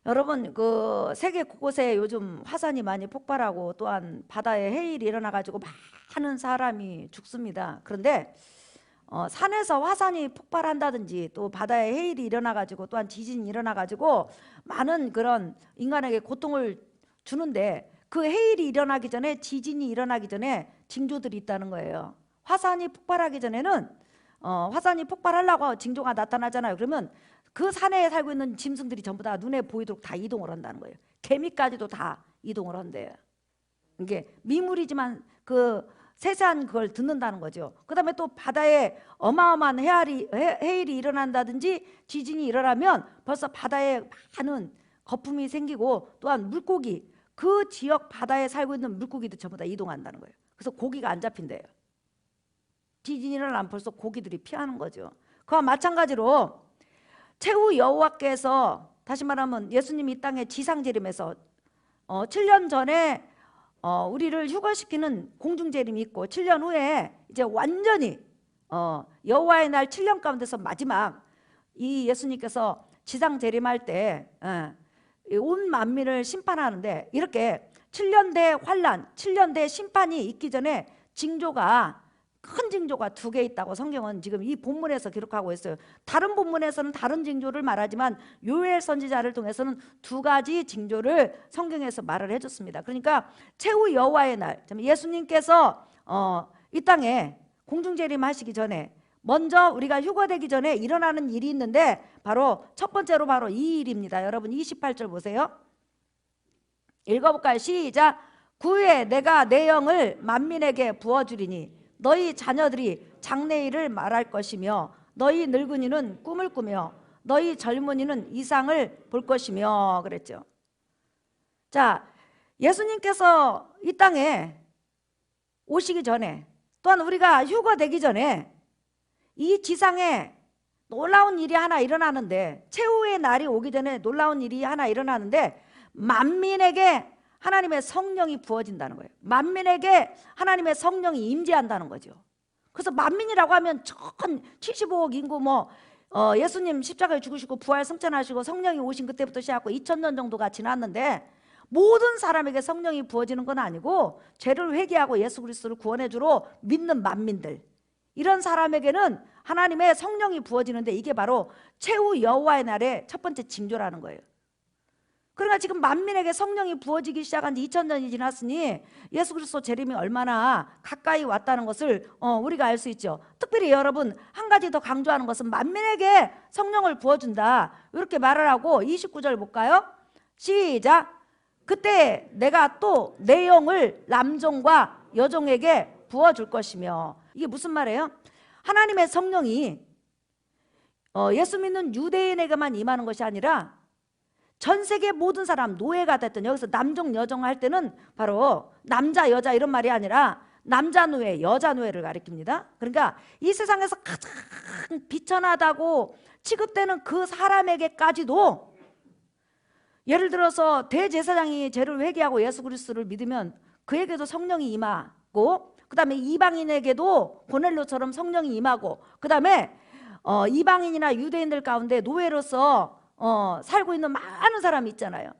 여러분, 그 세계 곳곳에 요즘 화산이 많이 폭발하고 또한 바다에 해일이 일어나 가지고 많은 사람이 죽습니다. 그런데 산에서 화산이 폭발한다든지 또 바다에 해일이 일어나 가지고 또한 지진이 일어나 가지고 많은 그런 인간에게 고통을 주는데, 그 해일이 일어나기 전에, 지진이 일어나기 전에 징조들이 있다는 거예요. 화산이 폭발하기 전에는 화산이 폭발하려고 징조가 나타나잖아요. 그러면 그 산에 살고 있는 짐승들이 전부 다 눈에 보이도록 다 이동을 한다는 거예요. 개미까지도 다 이동을 한대요. 이게 미물이지만 그 세세한 그걸 듣는다는 거죠. 그 다음에 또 바다에 어마어마한 해일이 일어난다든지 지진이 일어나면 벌써 바다에 많은 거품이 생기고, 또한 물고기, 그 지역 바다에 살고 있는 물고기도 전부 다 이동한다는 거예요. 그래서 고기가 안 잡힌대요. 지진이 일어나면 벌써 고기들이 피하는 거죠. 그와 마찬가지로 최후 여호와께서, 다시 말하면 예수님이 이 땅에 지상재림에서 7년 전에 우리를 휴거시키는 공중재림이 있고, 7년 후에 이제 완전히 여호와의 날 7년 가운데서 마지막 이 예수님께서 지상재림할 때 온 만민을 심판하는데, 이렇게 7년 대 환란, 7년 대 심판이 있기 전에 징조가, 큰 징조가 2개 있다고 성경은 지금 이 본문에서 기록하고 있어요. 다른 본문에서는 다른 징조를 말하지만 요엘 선지자를 통해서는 2가지 징조를 성경에서 말을 해줬습니다. 그러니까 최후 여호와의 날, 예수님께서 이 땅에 공중재림하시기 전에, 먼저 우리가 휴거되기 전에 일어나는 일이 있는데, 바로 첫 번째로 바로 이 일입니다. 여러분 28절 보세요. 읽어볼까요? 시작. 구후에 내가 내 영을 만민에게 부어주리니 너희 자녀들이 장래일을 말할 것이며 너희 늙은이는 꿈을 꾸며 너희 젊은이는 이상을 볼 것이며 그랬죠. 자, 예수님께서 이 땅에 오시기 전에, 또한 우리가 휴거되기 전에 이 지상에 놀라운 일이 하나 일어나는데, 최후의 날이 오기 전에 놀라운 일이 하나 일어나는데, 만민에게 하나님의 성령이 부어진다는 거예요. 만민에게 하나님의 성령이 임재한다는 거죠. 그래서 만민이라고 하면 전 75억 인구, 예수님 십자가에 죽으시고 부활 승천하시고 성령이 오신 그때부터 시작하고 2000년 정도가 지났는데, 모든 사람에게 성령이 부어지는 건 아니고, 죄를 회개하고 예수 그리스도를 구원해 주러 믿는 만민들, 이런 사람에게는 하나님의 성령이 부어지는데, 이게 바로 최후 여호와의 날의 첫 번째 징조라는 거예요. 그러니까 지금 만민에게 성령이 부어지기 시작한 지 2000년이 지났으니 예수 그리스도 재림이 얼마나 가까이 왔다는 것을 우리가 알 수 있죠. 특별히 여러분, 한 가지 더 강조하는 것은 만민에게 성령을 부어준다, 이렇게 말을 하고 29절 볼까요? 시작. 그때 내가 또 내 영을 남종과 여종에게 부어줄 것이며. 이게 무슨 말이에요? 하나님의 성령이 예수 믿는 유대인에게만 임하는 것이 아니라 전 세계 모든 사람, 노예가 됐든, 여기서 남종 여종 할 때는 바로 남자 여자 이런 말이 아니라 남자 노예 여자 노예를 가리킵니다. 그러니까 이 세상에서 가장 비천하다고 취급되는 그 사람에게까지도, 예를 들어서 대제사장이 죄를 회개하고 예수 그리스도를 믿으면 그에게도 성령이 임하고, 그 다음에 이방인에게도 고넬료처럼 성령이 임하고, 그 다음에 이방인이나 유대인들 가운데 노예로서 살고 있는 많은 사람이 있잖아요.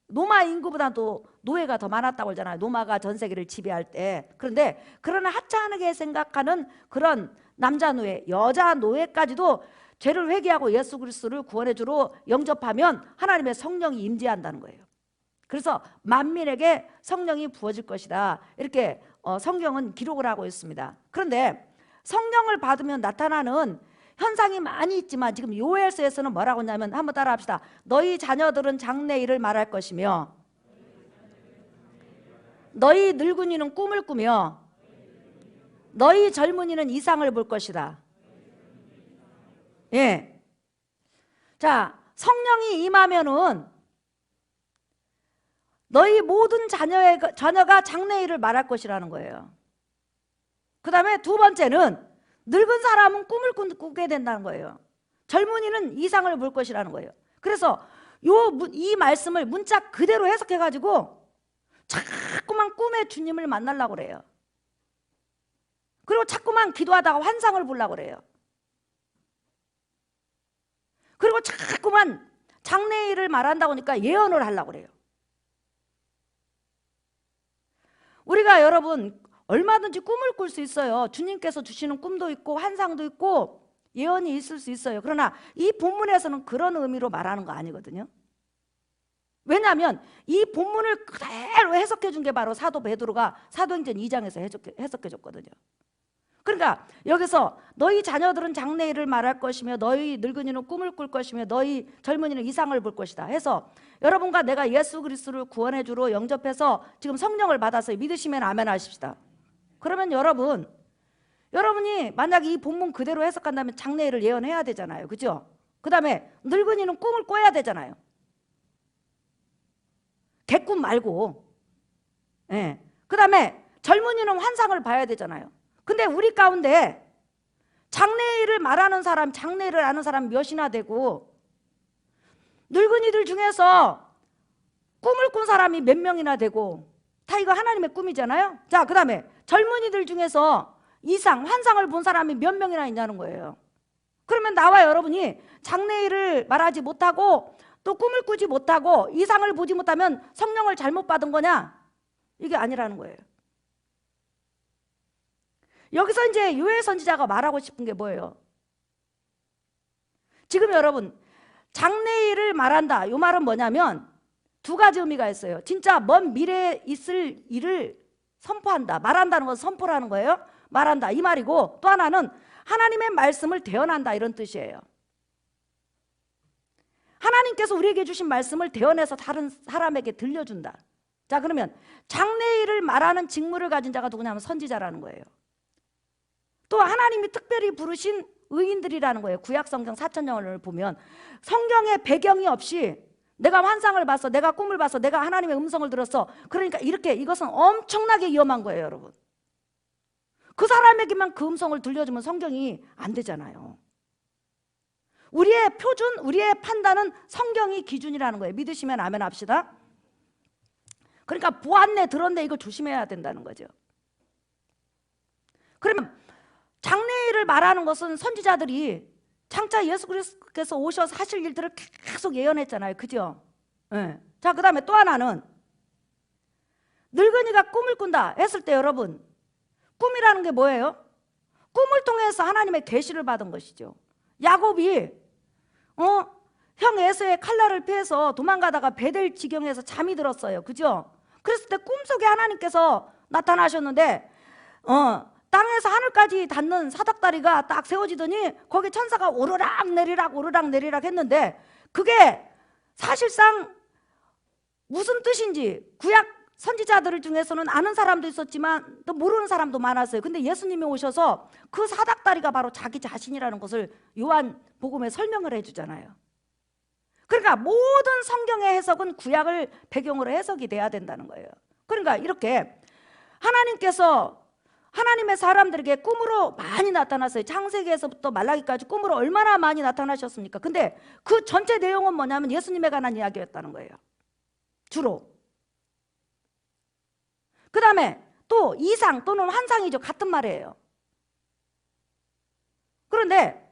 로마 인구보다도 노예가 더 많았다고 하잖아요. 로마가 전 세계를 지배할 때. 그런데 그러나 하찮게 생각하는 그런 남자 노예, 여자 노예까지도 죄를 회개하고 예수 그리스도를 구원해 주러 영접하면 하나님의 성령이 임재한다는 거예요. 그래서 만민에게 성령이 부어질 것이다, 이렇게 성경은 기록을 하고 있습니다. 그런데 성령을 받으면 나타나는 현상이 많이 있지만, 지금 요엘서에서는 뭐라고 하냐면, 한번 따라 합시다. 너희 자녀들은 장래일을 말할 것이며 너희 늙은이는 꿈을 꾸며 너희 젊은이는 이상을 볼 것이다. 예. 자, 성령이 임하면은 너희 모든 자녀가 장래일을 말할 것이라는 거예요. 그 다음에 2번째는 늙은 사람은 꿈을 꾸게 된다는 거예요. 젊은이는 이상을 볼 것이라는 거예요. 그래서 이 말씀을 문자 그대로 해석해가지고 자꾸만 꿈에 주님을 만나려고 그래요. 그리고 자꾸만 기도하다가 환상을 보려고 그래요. 그리고 자꾸만 장래일을 말한다고 하니까 예언을 하려고 그래요. 우리가 여러분 얼마든지 꿈을 꿀 수 있어요. 주님께서 주시는 꿈도 있고 환상도 있고 예언이 있을 수 있어요. 그러나 이 본문에서는 그런 의미로 말하는 거 아니거든요. 왜냐하면 이 본문을 그대로 해석해 준 게 바로 사도 베드로가 사도행전 2장에서 해석해 줬거든요. 그러니까 여기서 너희 자녀들은 장래일을 말할 것이며 너희 늙은이는 꿈을 꿀 것이며 너희 젊은이는 이상을 볼 것이다 해서 여러분과 내가 예수 그리스도를 구원해 주러 영접해서 지금 성령을 받아서 믿으시면 아멘 하십시다. 그러면 여러분이 만약에 이 본문 그대로 해석한다면 장래일을 예언해야 되잖아요. 그죠? 그 다음에 늙은이는 꿈을 꿔야 되잖아요. 개꿈 말고. 예. 그 다음에 젊은이는 환상을 봐야 되잖아요. 근데 우리 가운데 장래일을 말하는 사람, 장래일을 아는 사람 몇이나 되고 늙은이들 중에서 꿈을 꾼 사람이 몇 명이나 되고 다 이거 하나님의 꿈이잖아요. 자, 그 다음에 젊은이들 중에서 이상, 환상을 본 사람이 몇 명이나 있냐는 거예요. 그러면 나와 여러분이 장래일을 말하지 못하고 또 꿈을 꾸지 못하고 이상을 보지 못하면 성령을 잘못 받은 거냐? 이게 아니라는 거예요. 여기서 이제 요엘 선지자가 말하고 싶은 게 뭐예요? 지금 여러분 장래일을 말한다. 이 말은 뭐냐면 두 가지 의미가 있어요. 진짜 먼 미래에 있을 일을 선포한다. 말한다는 건 선포라는 거예요. 말한다 이 말이고 또 하나는 하나님의 말씀을 대언한다 이런 뜻이에요. 하나님께서 우리에게 주신 말씀을 대언해서 다른 사람에게 들려준다. 자, 그러면 장래일을 말하는 직무를 가진 자가 누구냐면 선지자라는 거예요. 또 하나님이 특별히 부르신 의인들이라는 거예요. 구약성경 4,000년을 보면 성경의 배경이 없이 내가 환상을 봤어, 내가 꿈을 봤어, 내가 하나님의 음성을 들었어. 그러니까 이렇게 이것은 엄청나게 위험한 거예요, 여러분. 그 사람에게만 그 음성을 들려주면 성경이 안 되잖아요. 우리의 표준, 우리의 판단은 성경이 기준이라는 거예요. 믿으시면 아멘 합시다. 그러니까 보았네, 들었네 이거 조심해야 된다는 거죠. 그러면 장래일을 말하는 것은 선지자들이 장차 예수 그리스도께서 오셔서 하실 일들을 계속 예언했잖아요. 그죠? 네. 자, 그 다음에 또 하나는 늙은이가 꿈을 꾼다 했을 때 여러분 꿈이라는 게 뭐예요? 꿈을 통해서 하나님의 계시를 받은 것이죠. 야곱이 형 에서의 칼날을 피해서 도망가다가 베델 지경에서 잠이 들었어요. 그죠? 그랬을 때 꿈속에 하나님께서 나타나셨는데 땅에서 하늘까지 닿는 사닥다리가 딱 세워지더니 거기 천사가 오르락 내리락 했는데 그게 사실상 무슨 뜻인지 구약 선지자들 중에서는 아는 사람도 있었지만 또 모르는 사람도 많았어요. 근데 예수님이 오셔서 그 사닥다리가 바로 자기 자신이라는 것을 요한복음에 설명을 해주잖아요. 그러니까 모든 성경의 해석은 구약을 배경으로 해석이 돼야 된다는 거예요. 그러니까 이렇게 하나님께서 하나님의 사람들에게 꿈으로 많이 나타났어요. 창세기에서부터 말라기까지 꿈으로 얼마나 많이 나타나셨습니까? 근데 그 전체 내용은 뭐냐면 예수님에 관한 이야기였다는 거예요. 주로. 그 다음에 또 이상 또는 환상이죠. 같은 말이에요. 그런데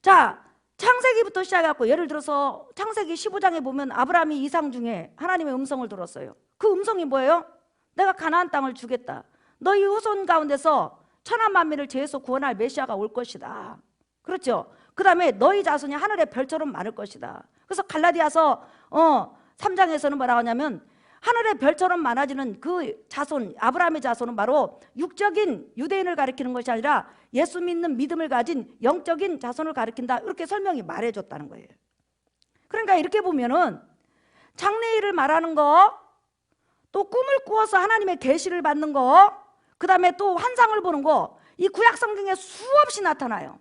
자, 창세기부터 시작해갖고 예를 들어서 창세기 15장에 보면 아브라함이 이상 중에 하나님의 음성을 들었어요. 그 음성이 뭐예요? 내가 가나안 땅을 주겠다. 너희 후손 가운데서 천하 만민을 죄에서 구원할 메시아가 올 것이다. 그렇죠? 그 다음에 너희 자손이 하늘의 별처럼 많을 것이다. 그래서 갈라디아서 3장에서는 뭐라고 하냐면 하늘의 별처럼 많아지는 그 자손, 아브라함의 자손은 바로 육적인 유대인을 가리키는 것이 아니라 예수 믿는 믿음을 가진 영적인 자손을 가리킨다. 이렇게 설명이 말해줬다는 거예요. 그러니까 이렇게 보면은 장래일을 말하는 거, 또 꿈을 꾸어서 하나님의 계시를 받는 거, 그 다음에 또 환상을 보는 거, 이 구약 성경에 수없이 나타나요.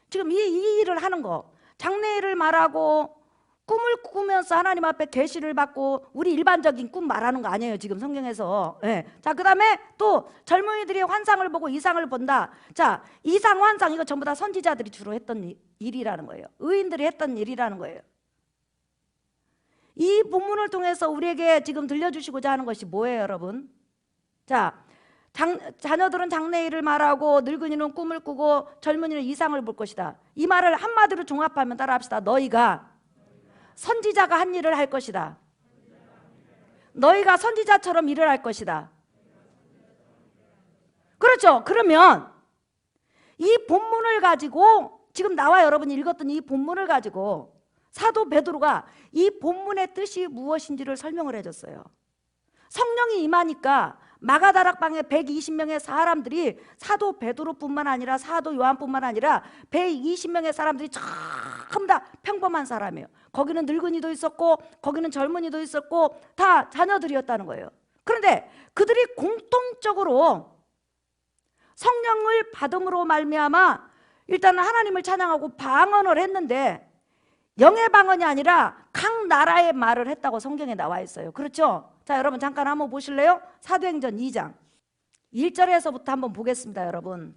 지금 이 일을 하는 거, 장래일을 말하고 꿈을 꾸면서 하나님 앞에 계시를 받고 우리 일반적인 꿈 말하는 거 아니에요. 지금 성경에서. 네. 자, 그 다음에 또 젊은이들이 환상을 보고 이상을 본다. 자, 이상 환상 이거 전부 다 선지자들이 주로 했던 일이라는 거예요. 의인들이 했던 일이라는 거예요. 이 본문을 통해서 우리에게 지금 들려주시고자 하는 것이 뭐예요, 여러분? 자, 자녀들은 장래일을 말하고 늙은이는 꿈을 꾸고 젊은이는 이상을 볼 것이다. 이 말을 한마디로 종합하면 따라합시다. 너희가 선지자가 한 일을 할 것이다. 너희가 선지자처럼 일을 할 것이다. 그렇죠. 그러면 이 본문을 가지고 지금 나와 여러분이 읽었던 이 본문을 가지고 사도 베드로가 이 본문의 뜻이 무엇인지를 설명을 해줬어요. 성령이 임하니까 마가다락방에 120명의 사람들이 사도 베드로뿐만 아니라 사도 요한뿐만 아니라 120명의 사람들이 전부 다 평범한 사람이에요. 거기는 늙은이도 있었고 거기는 젊은이도 있었고 다 자녀들이었다는 거예요. 그런데 그들이 공통적으로 성령을 받음으로 말미암아 일단은 하나님을 찬양하고 방언을 했는데 영의 방언이 아니라 각 나라의 말을 했다고 성경에 나와 있어요. 그렇죠? 자, 여러분 잠깐 한번 보실래요? 사도행전 2장 1절에서부터 한번 보겠습니다. 여러분,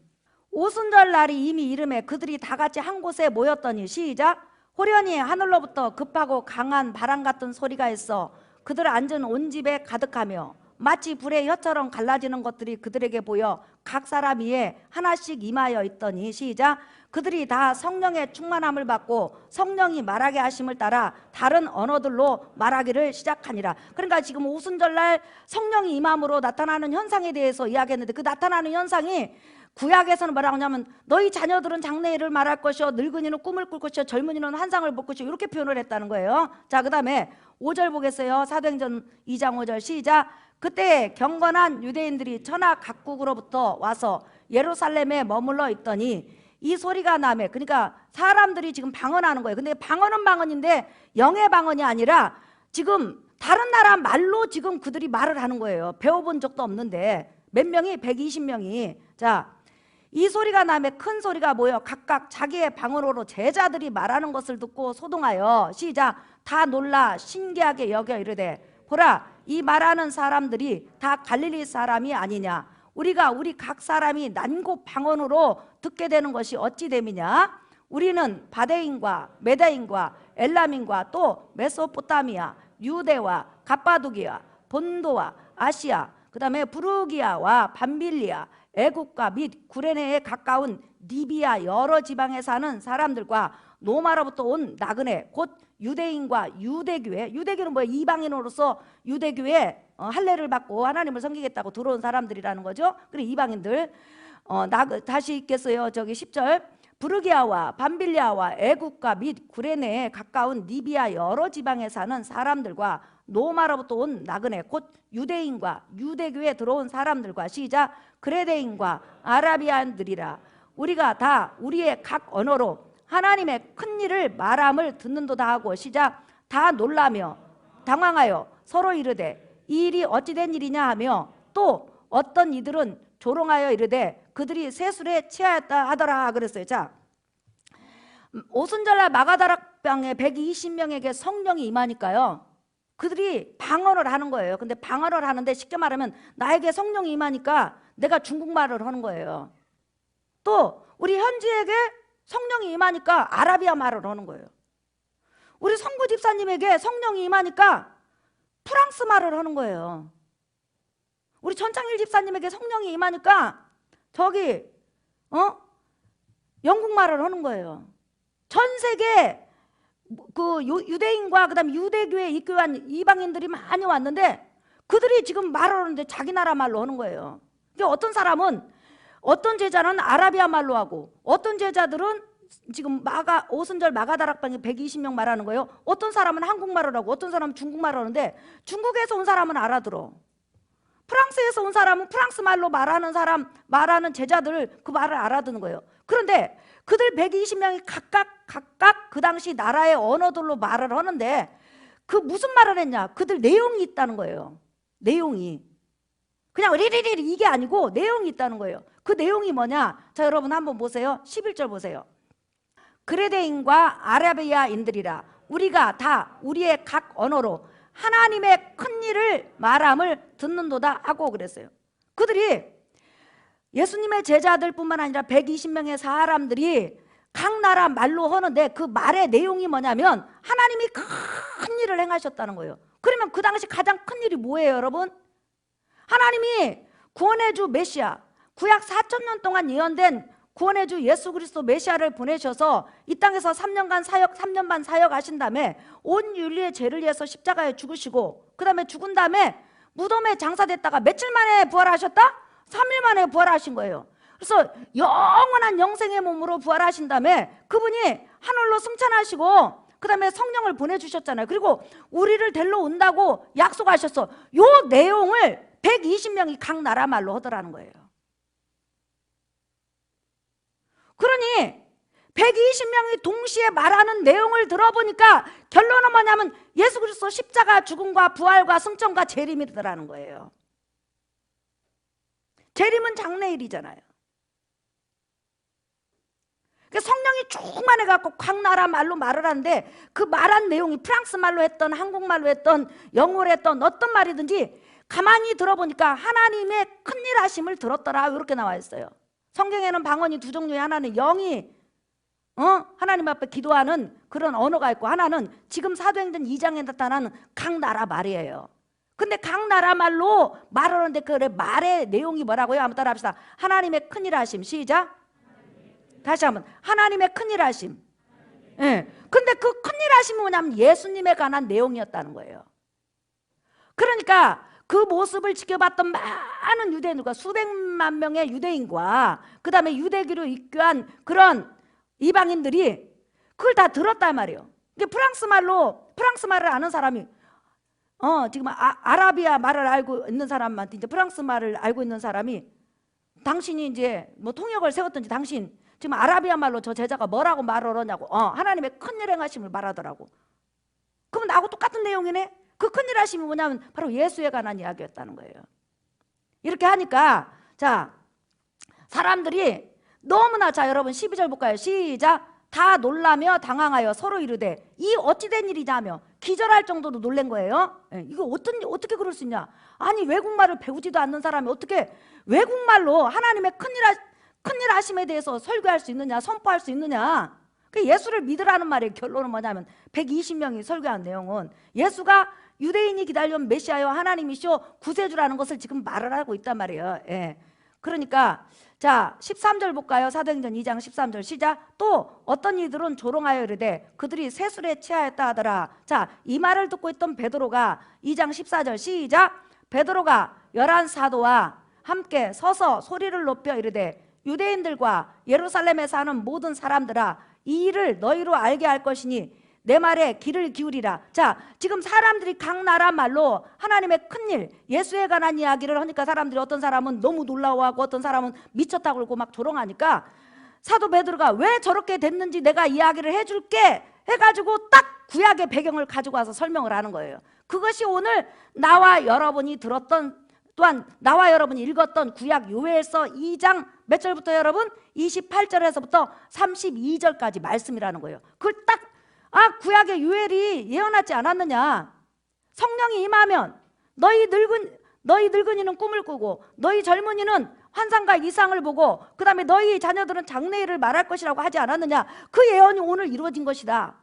오순절 날이 이미 이름에 그들이 다 같이 한 곳에 모였더니 시작. 호련히 하늘로부터 급하고 강한 바람 같은 소리가 있어 그들 앉은 온 집에 가득하며 마치 불의 혀처럼 갈라지는 것들이 그들에게 보여 각 사람 위에 하나씩 임하여 있더니 시작. 그들이 다 성령의 충만함을 받고 성령이 말하게 하심을 따라 다른 언어들로 말하기를 시작하니라. 그러니까 지금 오순절날 성령이 임함으로 나타나는 현상에 대해서 이야기했는데 그 나타나는 현상이 구약에서는 뭐라고 하냐면 너희 자녀들은 장래일을 말할 것이요 늙은이는 꿈을 꿀 것이요 젊은이는 환상을 볼 것이요 이렇게 표현을 했다는 거예요. 자, 그 다음에 5절 보겠어요. 사도행전 2장 5절 시작. 그때 경건한 유대인들이 천하 각국으로부터 와서 예루살렘에 머물러 있더니 이 소리가 나매, 그러니까 사람들이 지금 방언하는 거예요. 근데 방언은 방언인데 영의 방언이 아니라 지금 다른 나라 말로 지금 그들이 말을 하는 거예요. 배워본 적도 없는데 몇 명이 120명이 자, 이 소리가 나매 큰 소리가 모여 각각 자기의 방언으로 제자들이 말하는 것을 듣고 소동하여 시작. 다 놀라 신기하게 여겨 이르되 보라, 이 말하는 사람들이 다 갈릴리 사람이 아니냐. 우리가 우리 각 사람이 난곡 방언으로 듣게 되는 것이 어찌 됨이냐. 우리는 바데인과 메다인과 엘람인과 또 메소포타미아, 유대와 갑바두기아, 본도와 아시아, 그 다음에 부르기아와 밤빌리아, 애국과 및 구레네에 가까운 리비아 여러 지방에 사는 사람들과 로마로부터 온 나그네 곧 유대인과 유대교회, 유대교는 뭐예요? 이방인으로서 유대교회 할례를 받고 하나님을 섬기겠다고 들어온 사람들이라는 거죠. 그리고 이방인들 다시 읽겠어요. 저기 10절. 부르기아와 밤빌리아와 애국과 및 구레네에 가까운 리비아 여러 지방에 사는 사람들과 로마로부터 온 나그네 곧 유대인과 유대교에 들어온 사람들과 시작. 그레데인과 아라비안들이라. 우리가 다 우리의 각 언어로 하나님의 큰 일을 말함을 듣는도다 하고 시작. 다 놀라며 당황하여 서로 이르되 이 일이 어찌된 일이냐 하며 또 어떤 이들은 조롱하여 이르되 그들이 세술에 취하였다 하더라 그랬어요. 자, 오순절날 마가다락방에 120명에게 성령이 임하니까요 그들이 방언을 하는 거예요. 근데 방언을 하는데 쉽게 말하면 나에게 성령이 임하니까 내가 중국말을 하는 거예요. 또 우리 현지에게 성령이 임하니까 아라비아 말을 하는 거예요. 우리 성구 집사님에게 성령이 임하니까 프랑스 말을 하는 거예요. 우리 전창일 집사님에게 성령이 임하니까 저기 영국 말을 하는 거예요. 전 세계 그 유대인과 그다음 유대교에 입교한 이방인들이 많이 왔는데 그들이 지금 말을 하는데 자기 나라 말로 하는 거예요. 그러니까 어떤 제자는 아라비아 말로 하고 어떤 제자들은 지금 오순절 마가다락방에 120명 말하는 거예요. 어떤 사람은 한국말을 하고 어떤 사람은 중국말을 하는데 중국에서 온 사람은 알아들어. 프랑스에서 온 사람은 프랑스 말로 말하는 제자들 그 말을 알아듣는 거예요. 그런데 그들 120명이 각각 그 당시 나라의 언어들로 말을 하는데 그 무슨 말을 했냐? 그들 내용이 있다는 거예요. 내용이. 그냥 리리리 이게 아니고 내용이 있다는 거예요. 그 내용이 뭐냐? 자, 여러분 한번 보세요. 11절 보세요. 그레데인과 아라비아인들이라 우리가 다 우리의 각 언어로 하나님의 큰 일을 말함을 듣는도다 하고 그랬어요. 그들이 예수님의 제자들뿐만 아니라 120명의 사람들이 각 나라 말로 하는데 그 말의 내용이 뭐냐면 하나님이 큰 일을 행하셨다는 거예요. 그러면 그 당시 가장 큰 일이 뭐예요, 여러분? 하나님이 구원의 주 메시아, 구약 4,000년 동안 예언된 구원의 주 예수 그리스도 메시아를 보내셔서 이 땅에서 3년 반 사역하신 다음에 온 인류의 죄를 위해서 십자가에 죽으시고 그 다음에 죽은 다음에 무덤에 장사됐다가 며칠 만에 부활하셨다? 3일 만에 부활하신 거예요. 그래서 영원한 영생의 몸으로 부활하신 다음에 그분이 하늘로 승천하시고 그 다음에 성령을 보내주셨잖아요. 그리고 우리를 데리러 온다고 약속하셨어. 요 내용을 120명이 각 나라 말로 하더라는 거예요. 그러니 120명이 동시에 말하는 내용을 들어보니까 결론은 뭐냐면 예수 그리스도 십자가 죽음과 부활과 승천과 재림이더라는 거예요. 재림은 장래일이잖아요. 성령이 충만해갖고 각 나라 말로 말을 하는데 그 말한 내용이 프랑스 말로 했던 한국말로 했던 영어로 했던 어떤 말이든지 가만히 들어보니까 하나님의 큰일 하심을 들었더라 이렇게 나와 있어요. 성경에는 방언이 두 종류의, 하나는 영이 하나님 앞에 기도하는 그런 언어가 있고 하나는 지금 사도행전 2장에 나타나는 각 나라 말이에요. 근데 각 나라 말로 말을 하는데 그 말의 내용이 뭐라고요? 한번 따라 합시다. 하나님의 큰일 하심. 시작. 다시 한번. 하나님의 큰일 하심. 예. 근데 그 큰일 하심이 뭐냐면 예수님에 관한 내용이었다는 거예요. 그러니까 그 모습을 지켜봤던 많은 유대인들과 수백만 명의 유대인과 그 다음에 유대교로 입교한 그런 이방인들이 그걸 다 들었단 말이에요. 근데 프랑스 말을 아는 사람이 지금 아라비아 말을 알고 있는 사람한테 이제 프랑스 말을 알고 있는 사람이 당신이 이제 뭐 통역을 세웠든지 당신 지금 아라비아 말로 저 제자가 뭐라고 말을 하냐고 하나님의 큰일 행하심을 말하더라고. 그러면 나하고 똑같은 내용이네. 그 큰일 하심이 뭐냐면 바로 예수에 관한 이야기였다는 거예요. 이렇게 하니까 자 사람들이 너무나 자 여러분 12절 볼까요? 시작. 다 놀라며 당황하여 서로 이르되 이 어찌된 일이냐며 기절할 정도로 놀란 거예요. 이거 어떻게 그럴 수 있냐? 아니 외국말을 배우지도 않는 사람이 어떻게 외국말로 하나님의 큰일 하심에 대해서 설교할 수 있느냐, 선포할 수 있느냐? 예수를 믿으라는 말의 결론은 뭐냐면 120명이 설교한 내용은 예수가 유대인이 기다려온 메시아요 하나님이시오 구세주라는 것을 지금 말을 하고 있단 말이에요. 예. 그러니까 자 13절 볼까요? 사도행전 2장 13절 시작. 또 어떤 이들은 조롱하여 이르되 그들이 세술에 취하였다 하더라. 자 이 말을 듣고 있던 베드로가 2장 14절 시작. 베드로가 11 사도와 함께 서서 소리를 높여 이르되 유대인들과 예루살렘에 사는 모든 사람들아 이 일을 너희로 알게 할 것이니 내 말에 귀를 기울이라. 자 지금 사람들이 각 나라 말로 하나님의 큰일 예수에 관한 이야기를 하니까 사람들이 어떤 사람은 너무 놀라워하고 어떤 사람은 미쳤다고 그러고 막 조롱하니까 사도 베드로가 왜 저렇게 됐는지 내가 이야기를 해줄게 해가지고 딱 구약의 배경을 가지고 와서 설명을 하는 거예요. 그것이 오늘 나와 여러분이 들었던 또한 나와 여러분이 읽었던 구약 요엘서 2장 몇 절부터 여러분? 28절에서부터 32절까지 말씀이라는 거예요. 그걸 딱 구약의 요엘이 예언하지 않았느냐? 성령이 임하면 너희 늙은이는 꿈을 꾸고 너희 젊은이는 환상과 이상을 보고 그 다음에 너희 자녀들은 장래일을 말할 것이라고 하지 않았느냐? 그 예언이 오늘 이루어진 것이다.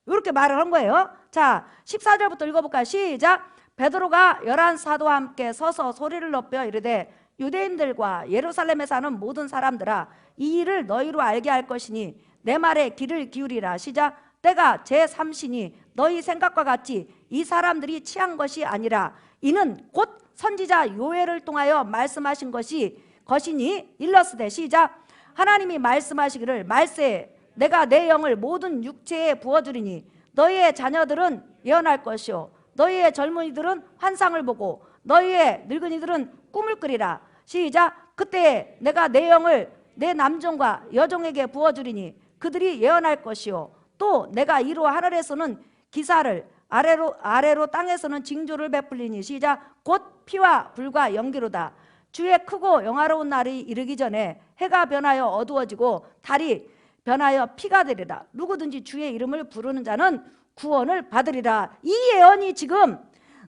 이렇게 말을 한 거예요. 자 14절부터 읽어볼까요? 시작. 베드로가 11 사도와 함께 서서 소리를 높여 이르되 유대인들과 예루살렘에 사는 모든 사람들아 이 일을 너희로 알게 할 것이니 내 말에 귀를 기울이라. 시작. 때가 제3시니 너희 생각과 같이 이 사람들이 취한 것이 아니라 이는 곧 선지자 요엘을 통하여 말씀하신 것이니 일러스되. 시작. 하나님이 말씀하시기를 말세 내가 내 영을 모든 육체에 부어주리니 너희의 자녀들은 예언할 것이요 너희의 젊은이들은 환상을 보고 너희의 늙은이들은 꿈을 꾸리라. 시작. 그때 내가 내 영을 내 남종과 여종에게 부어주리니 그들이 예언할 것이요 또 내가 이로 하늘에서는 기사를 아래로 땅에서는 징조를 베풀리니. 시작. 곧 피와 불과 연기로다. 주의 크고 영화로운 날이 이르기 전에 해가 변하여 어두워지고 달이 변하여 피가 되리라. 누구든지 주의 이름을 부르는 자는 구원을 받으리라. 이 예언이 지금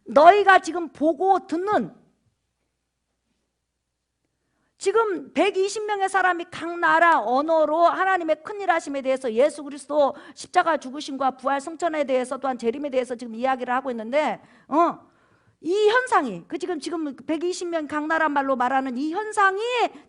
너희가 지금 보고 듣는 지금 120명의 사람이 각 나라 언어로 하나님의 큰일 하심에 대해서 예수 그리스도 십자가 죽으심과 부활 승천에 대해서 또한 재림에 대해서 지금 이야기를 하고 있는데 이 현상이 지금 120명 각 나라 말로 말하는 이 현상이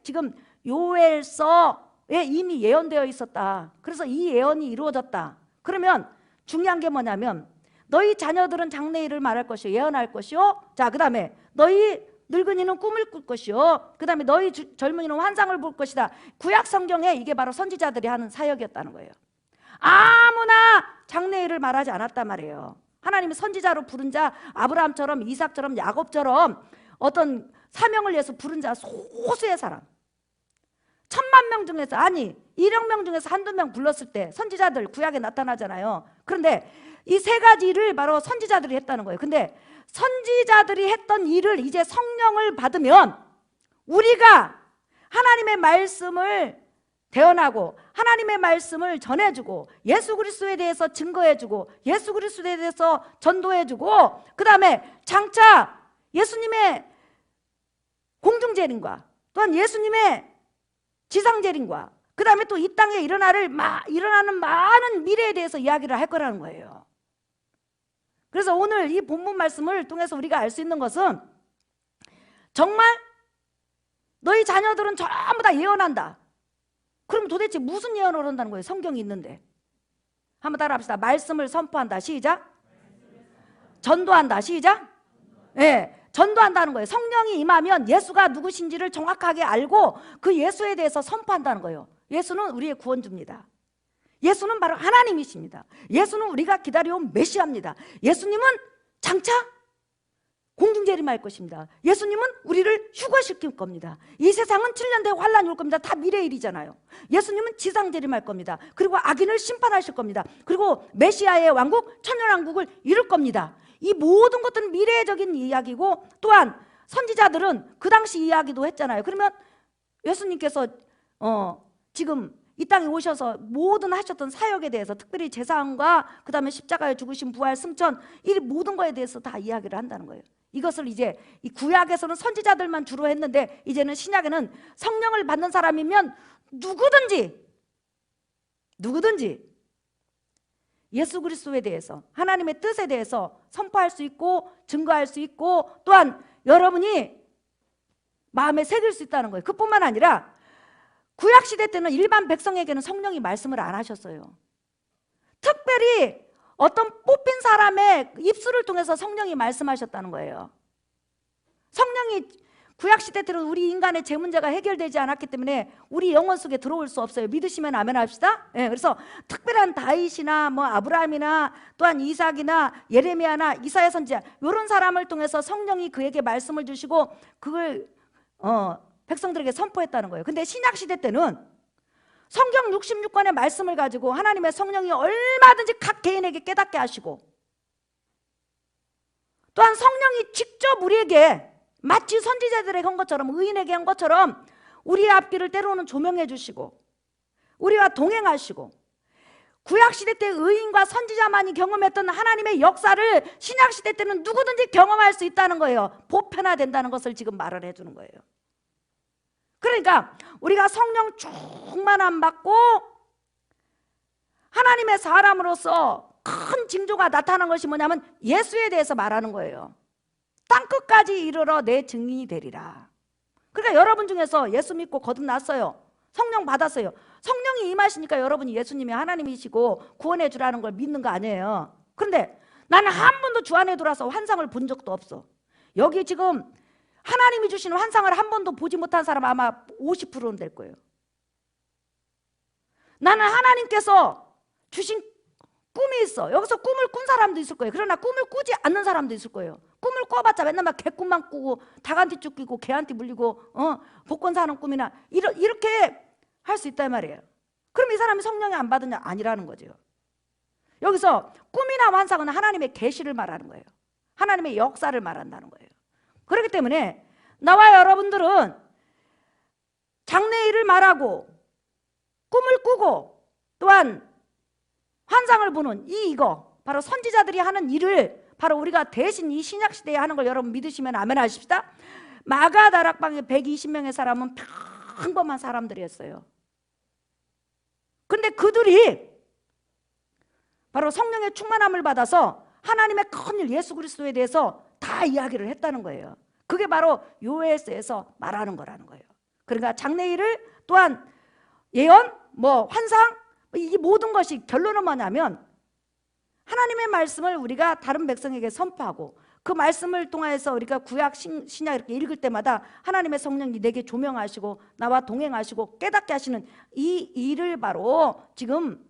지금 요엘서에 이미 예언되어 있었다. 그래서 이 예언이 이루어졌다. 그러면 중요한 게 뭐냐면 너희 자녀들은 장래일을 말할 것이요 예언할 것이요. 자, 그다음에 너희 늙은이는 꿈을 꿀 것이요. 그다음에 너희 젊은이는 환상을 볼 것이다. 구약 성경에 이게 바로 선지자들이 하는 사역이었다는 거예요. 아무나 장래일을 말하지 않았단 말이에요. 하나님이 선지자로 부른 자, 아브라함처럼 이삭처럼 야곱처럼 어떤 사명을 위해서 부른 자 소수의 사람, 1000만 명 중에서, 아니 1억 명 중에서 한두 명 불렀을 때 선지자들 구약에 나타나잖아요. 그런데 이 세 가지 일을 바로 선지자들이 했다는 거예요. 근데 선지자들이 했던 일을 이제 성령을 받으면 우리가 하나님의 말씀을 대언하고 하나님의 말씀을 전해주고 예수 그리스도에 대해서 증거해주고 예수 그리스도에 대해서 전도해주고, 그 다음에 장차 예수님의 공중재림과 또한 예수님의 지상재림과 그 다음에 또 이 땅에 일어나는 많은 미래에 대해서 이야기를 할 거라는 거예요. 그래서 오늘 이 본문 말씀을 통해서 우리가 알 수 있는 것은 정말 너희 자녀들은 전부 다 예언한다. 그럼 도대체 무슨 예언을 한다는 거예요? 성경이 있는데. 한번 따라합시다. 말씀을 선포한다. 시작. 전도한다. 시작. 네, 전도한다는 거예요. 성령이 임하면 예수가 누구신지를 정확하게 알고 그 예수에 대해서 선포한다는 거예요. 예수는 우리의 구원주입니다. 예수는 바로 하나님이십니다. 예수는 우리가 기다려온 메시아입니다. 예수님은 장차 공중재림할 것입니다. 예수님은 우리를 휴거시킬 겁니다. 이 세상은 7년 뒤에 환란이 올 겁니다. 다 미래의 일이잖아요. 예수님은 지상재림할 겁니다. 그리고 악인을 심판하실 겁니다. 그리고 메시아의 왕국, 천년왕국을 이룰 겁니다. 이 모든 것들은 미래적인 이야기고, 또한 선지자들은 그 당시 이야기도 했잖아요. 그러면 예수님께서 지금 이 땅에 오셔서 모든 하셨던 사역에 대해서, 특별히 제사함과 그 다음에 십자가에 죽으신 부활, 승천, 이 모든 거에 대해서 다 이야기를 한다는 거예요. 이것을 이제 이 구약에서는 선지자들만 주로 했는데 이제는 신약에는 성령을 받는 사람이면 누구든지 예수 그리스도에 대해서, 하나님의 뜻에 대해서 선포할 수 있고 증거할 수 있고, 또한 여러분이 마음에 새길 수 있다는 거예요. 그뿐만 아니라 구약시대 때는 일반 백성에게는 성령이 말씀을 안 하셨어요. 특별히 어떤 뽑힌 사람의 입술을 통해서 성령이 말씀하셨다는 거예요. 성령이 구약시대 때는 우리 인간의 죄 문제가 해결되지 않았기 때문에 우리 영혼 속에 들어올 수 없어요. 믿으시면 아멘 합시다. 네, 그래서 특별한 다윗이나 아브라함이나 또한 이삭이나 예레미야나 이사야 선지자, 이런 사람을 통해서 성령이 그에게 말씀을 주시고 그걸 백성들에게 선포했다는 거예요. 근데 신약시대 때는 성경 66권의 말씀을 가지고 하나님의 성령이 얼마든지 각 개인에게 깨닫게 하시고, 또한 성령이 직접 우리에게 마치 선지자들에게 한 것처럼, 의인에게 한 것처럼 우리의 앞길을 때로는 조명해 주시고 우리와 동행하시고, 구약시대 때 의인과 선지자만이 경험했던 하나님의 역사를 신약시대 때는 누구든지 경험할 수 있다는 거예요. 보편화된다는 것을 지금 말을 해주는 거예요. 그러니까 우리가 성령 충만함 받고 하나님의 사람으로서 큰 징조가 나타난 것이 뭐냐면 예수에 대해서 말하는 거예요. 땅끝까지 이르러 내 증인이 되리라. 그러니까 여러분 중에서 예수 믿고 거듭났어요. 성령 받았어요. 성령이 임하시니까 여러분이 예수님이 하나님이시고 구원해 주라는 걸 믿는 거 아니에요. 그런데 나는 한 번도 주 안에 들어와서 환상을 본 적도 없어. 여기 지금 하나님이 주시는 환상을 한 번도 보지 못한 사람 아마 50%는 될 거예요. 나는 하나님께서 주신 꿈이 있어. 여기서 꿈을 꾼 사람도 있을 거예요. 그러나 꿈을 꾸지 않는 사람도 있을 거예요. 꿈을 꿔봤자 맨날 막 개꿈만 꾸고 닭한테 쫓기고 개한테 물리고 복권 사는 꿈이나 이렇게 할 수 있단 말이에요. 그럼 이 사람이 성령이 안 받으냐? 아니라는 거죠. 여기서 꿈이나 환상은 하나님의 계시를 말하는 거예요. 하나님의 역사를 말한다는 거예요. 그렇기 때문에 나와 여러분들은 장래일을 말하고 꿈을 꾸고 또한 환상을 보는 이거 바로 선지자들이 하는 일을 바로 우리가 대신 이 신약시대에 하는 걸 여러분 믿으시면 아멘 하십시다. 마가 다락방에 120명의 사람은 평범한 사람들이었어요. 근데 그들이 바로 성령의 충만함을 받아서 하나님의 큰일 예수 그리스도에 대해서 다 다 이야기를 했다는 거예요. 그게 바로 요엘서에서 말하는 거라는 거예요. 그러니까 장래일을 또한 예언, 환상, 이 모든 것이 결론은 뭐냐면 하나님의 말씀을 우리가 다른 백성에게 선포하고 그 말씀을 통해서 우리가 구약, 신약 이렇게 읽을 때마다 하나님의 성령이 내게 조명하시고 나와 동행하시고 깨닫게 하시는 이 일을 바로 지금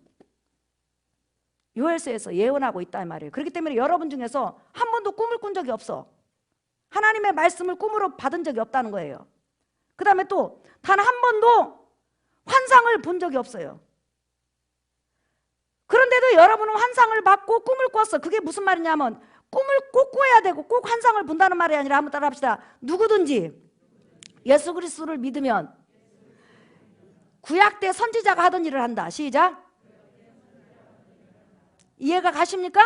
요엘서에서 예언하고 있단 말이에요. 그렇기 때문에 여러분 중에서 한 번도 꿈을 꾼 적이 없어. 하나님의 말씀을 꿈으로 받은 적이 없다는 거예요. 그 다음에 또 단 한 번도 환상을 본 적이 없어요. 그런데도 여러분은 환상을 받고 꿈을 꿨어. 그게 무슨 말이냐면 꿈을 꼭 꿔야 되고 꼭 환상을 본다는 말이 아니라 한번 따라 합시다. 누구든지 예수 그리스도를 믿으면 구약 때 선지자가 하던 일을 한다. 시작. 이해가 가십니까?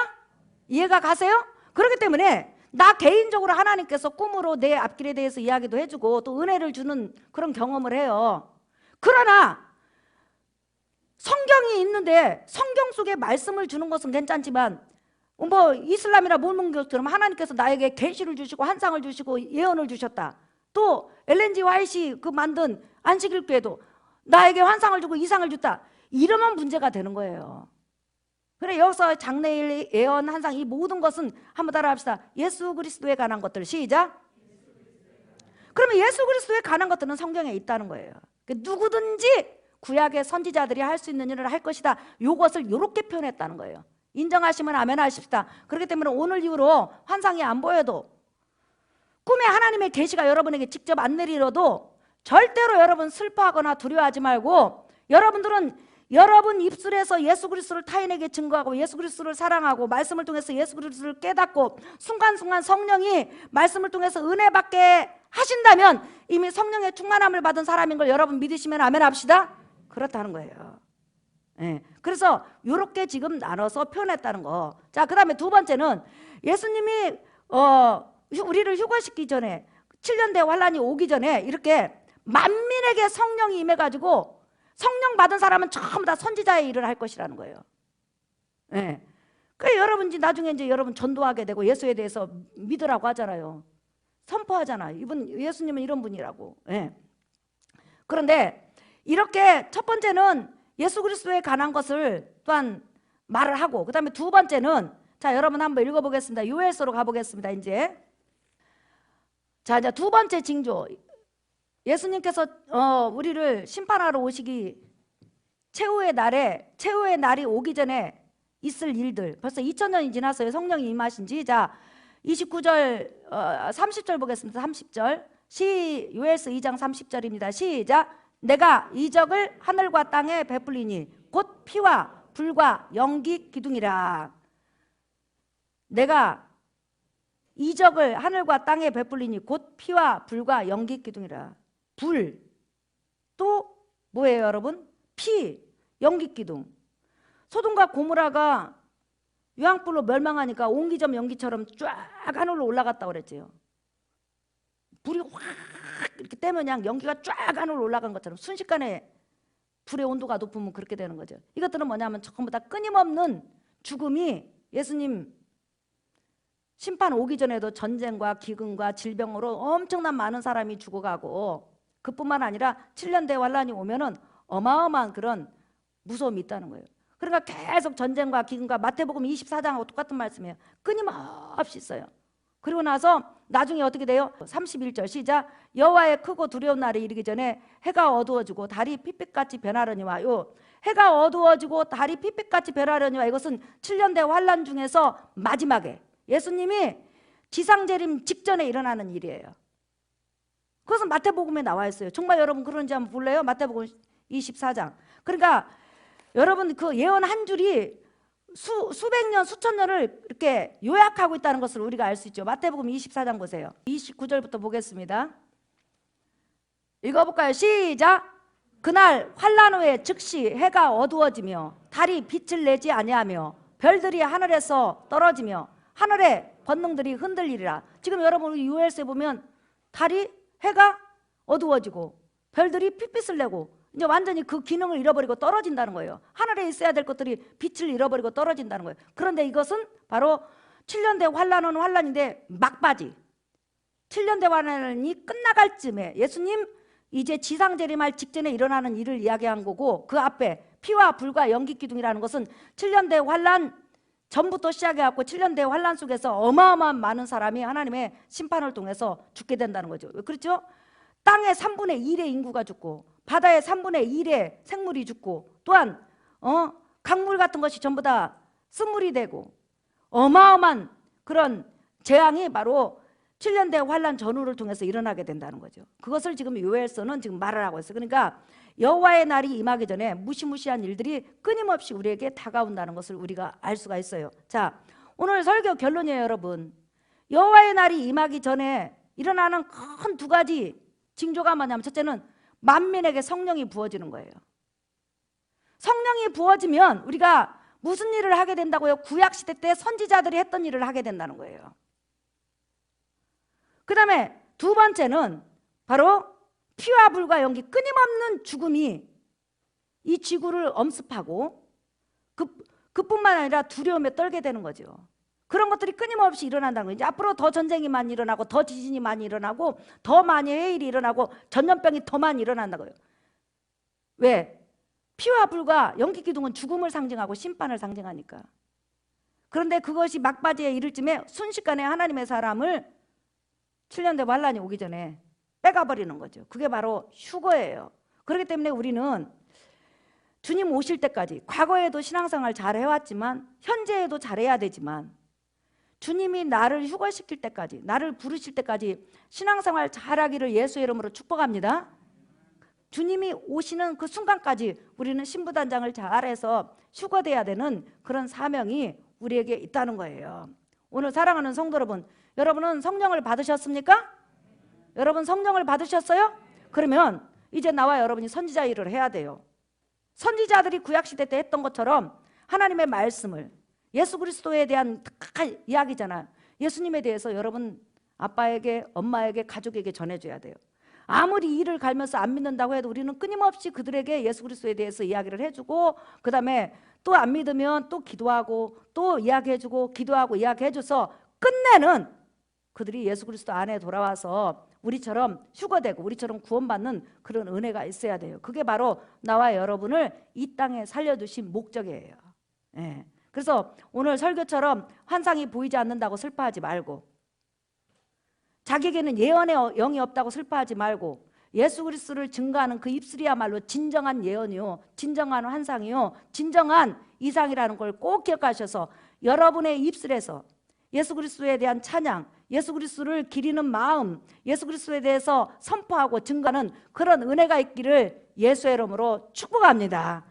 이해가 가세요? 그렇기 때문에 나 개인적으로 하나님께서 꿈으로 내 앞길에 대해서 이야기도 해주고 또 은혜를 주는 그런 경험을 해요. 그러나 성경이 있는데 성경 속에 말씀을 주는 것은 괜찮지만 이슬람이나 모문교처럼 하나님께서 나에게 계시를 주시고 환상을 주시고 예언을 주셨다. 또 엘렌 G 화이트 그 만든 안식일교회도 나에게 환상을 주고 이상을 줬다. 이러면 문제가 되는 거예요. 그래 여기서 장래일, 예언, 환상 이 모든 것은 한번 따라 합시다. 예수 그리스도에 관한 것들. 시작. 그러면 예수 그리스도에 관한 것들은 성경에 있다는 거예요. 누구든지 구약의 선지자들이 할 수 있는 일을 할 것이다. 이것을 이렇게 표현했다는 거예요. 인정하시면 아멘 하십시다. 그렇기 때문에 오늘 이후로 환상이 안 보여도 꿈에 하나님의 계시가 여러분에게 직접 안 내리러도 절대로 여러분 슬퍼하거나 두려워하지 말고 여러분들은 여러분 입술에서 예수 그리스도를 타인에게 증거하고 예수 그리스도를 사랑하고 말씀을 통해서 예수 그리스도를 깨닫고 순간순간 성령이 말씀을 통해서 은혜 받게 하신다면 이미 성령의 충만함을 받은 사람인 걸 여러분 믿으시면 아멘 합시다. 그렇다는 거예요. 네. 그래서 이렇게 지금 나눠서 표현했다는 거. 자, 그 다음에 두 번째는 예수님이 우리를 휴거시키기 전에 7년대 환란이 오기 전에 이렇게 만민에게 성령이 임해가지고 성령 받은 사람은 전부 다 선지자의 일을 할 것이라는 거예요. 네. 그래 여러분 나중에 이제 여러분 전도하게 되고 예수에 대해서 믿으라고 하잖아요. 선포하잖아. 예수님은 이런 분이라고. 네. 그런데 이렇게 첫 번째는 예수 그리스도에 관한 것을 또한 말을 하고 그 다음에 두 번째는 자 여러분 한번 읽어보겠습니다. 요엘서로 가보겠습니다. 이제 자 이제 두 번째 징조 예수님께서 우리를 심판하러 오시기 최후의 날이 오기 전에 있을 일들 벌써 2000년이 지났어요. 성령이 임하신 지. 자 29절 30절 보겠습니다. 30절 요엘서 2장 30절입니다. 시작. 내가 이적을 하늘과 땅에 베풀리니 곧 피와 불과 연기 기둥이라. 내가 이적을 하늘과 땅에 베풀리니 곧 피와 불과 연기 기둥이라. 불 또 뭐예요 여러분? 피, 연기 기둥. 소돔과 고모라가 유황불로 멸망하니까 옹기점 연기처럼 쫙 하늘로 올라갔다고 그랬지요. 불이 확 이렇게 떼면 그냥 연기가 쫙 하늘로 올라간 것처럼 순식간에 불의 온도가 높으면 그렇게 되는 거죠. 이것들은 뭐냐면 전부 다 끊임없는 죽음이 예수님 심판 오기 전에도 전쟁과 기근과 질병으로 엄청난 많은 사람이 죽어가고 그뿐만 아니라 7년대 환란이 오면은 어마어마한 그런 무서움이 있다는 거예요. 그러니까 계속 전쟁과 기근과 마태복음 24장하고 똑같은 말씀이에요. 끊임없이 있어요. 그리고 나서 나중에 어떻게 돼요? 31절 시작. 여호와의 크고 두려운 날이 이르기 전에 해가 어두워지고 달이 핏빛같이 변하려니와. 요 해가 어두워지고 달이 핏빛같이 변하려니와 이것은 7년대 환란 중에서 마지막에 예수님이 지상재림 직전에 일어나는 일이에요. 그것은 마태복음에 나와 있어요. 정말 여러분 그런지 한번 볼래요? 마태복음 24장. 그러니까 여러분 그 예언 한 줄이 수백 년, 수천 년을 이렇게 요약하고 있다는 것을 우리가 알 수 있죠. 마태복음 24장 보세요. 29절부터 보겠습니다. 읽어볼까요? 시작. 그날 환란 후에 즉시 해가 어두워지며 달이 빛을 내지 아니하며 별들이 하늘에서 떨어지며 하늘의 번능들이 흔들리리라. 지금 여러분 우리 요엘서에 보면 해가 어두워지고 별들이 핏빛을 내고 이제 완전히 그 기능을 잃어버리고 떨어진다는 거예요. 하늘에 있어야 될 것들이 빛을 잃어버리고 떨어진다는 거예요. 그런데 이것은 바로 7년대 환란은 환란인데 막바지 7년대 환란이 끝나갈 쯤에 예수님 이제 지상재림할 직전에 일어나는 일을 이야기한 거고, 그 앞에 피와 불과 연기 기둥이라는 것은 7년대 환란 전부터 시작해갖고 7년대 환란 속에서 어마어마한 많은 사람이 하나님의 심판을 통해서 죽게 된다는 거죠. 그렇죠? 땅의 3분의 1의 인구가 죽고 바다의 3분의 1의 생물이 죽고 또한 강물 같은 것이 전부 다 쓴물이 되고 어마어마한 그런 재앙이 바로 7년대 환란 전후를 통해서 일어나게 된다는 거죠. 그것을 지금 요엘서는 지금 말을 하고 있어요. 그러니까 여호와의 날이 임하기 전에 무시무시한 일들이 끊임없이 우리에게 다가온다는 것을 우리가 알 수가 있어요. 자, 오늘 설교 결론이에요, 여러분. 여호와의 날이 임하기 전에 일어나는 큰 두 가지 징조가 뭐냐면, 첫째는 만민에게 성령이 부어지는 거예요. 성령이 부어지면 우리가 무슨 일을 하게 된다고요? 구약시대 때 선지자들이 했던 일을 하게 된다는 거예요. 그 다음에 두 번째는 바로 피와 불과 연기, 끊임없는 죽음이 이 지구를 엄습하고 그뿐만 아니라 두려움에 떨게 되는 거죠. 그런 것들이 끊임없이 일어난다는 거예요. 이제 앞으로 더 전쟁이 많이 일어나고 더 지진이 많이 일어나고 더 많이 해일이 일어나고 전염병이 더 많이 일어난다고요. 왜? 피와 불과 연기 기둥은 죽음을 상징하고 심판을 상징하니까. 그런데 그것이 막바지에 이를 쯤에 순식간에 하나님의 사람을 7년대 환란이 오기 전에 빼가버리는 거죠. 그게 바로 휴거예요. 그렇기 때문에 우리는 주님 오실 때까지, 과거에도 신앙생활 잘 해왔지만 현재에도 잘해야 되지만, 주님이 나를 휴거시킬 때까지, 나를 부르실 때까지 신앙생활 잘하기를 예수의 이름으로 축복합니다. 주님이 오시는 그 순간까지 우리는 신부단장을 잘해서 휴거돼야 되는 그런 사명이 우리에게 있다는 거예요. 오늘 사랑하는 성도 여러분, 여러분은 성령을 받으셨습니까? 여러분 성령을 받으셨어요? 그러면 이제 나와 여러분이 선지자 일을 해야 돼요. 선지자들이 구약시대 때 했던 것처럼 하나님의 말씀을, 예수 그리스도에 대한 탁한 이야기잖아요. 예수님에 대해서 여러분 아빠에게, 엄마에게, 가족에게 전해줘야 돼요. 아무리 이를 갈면서 안 믿는다고 해도 우리는 끊임없이 그들에게 예수 그리스도에 대해서 이야기를 해주고, 그 다음에 또 안 믿으면 또 기도하고 또 이야기해주고 기도하고 이야기해줘서 끝내는 그들이 예수 그리스도 안에 돌아와서 우리처럼 휴거되고 우리처럼 구원받는 그런 은혜가 있어야 돼요. 그게 바로 나와 여러분을 이 땅에 살려두신 목적이에요. 예. 그래서 오늘 설교처럼 환상이 보이지 않는다고 슬퍼하지 말고, 자기에게는 예언의 영이 없다고 슬퍼하지 말고, 예수 그리스도를 증거하는 그 입술이야말로 진정한 예언이요, 진정한 환상이요, 진정한 이상이라는 걸 꼭 기억하셔서 여러분의 입술에서 예수 그리스도에 대한 찬양, 예수 그리스도를 기리는 마음, 예수 그리스도에 대해서 선포하고 증거하는 그런 은혜가 있기를 예수의 이름으로 축복합니다.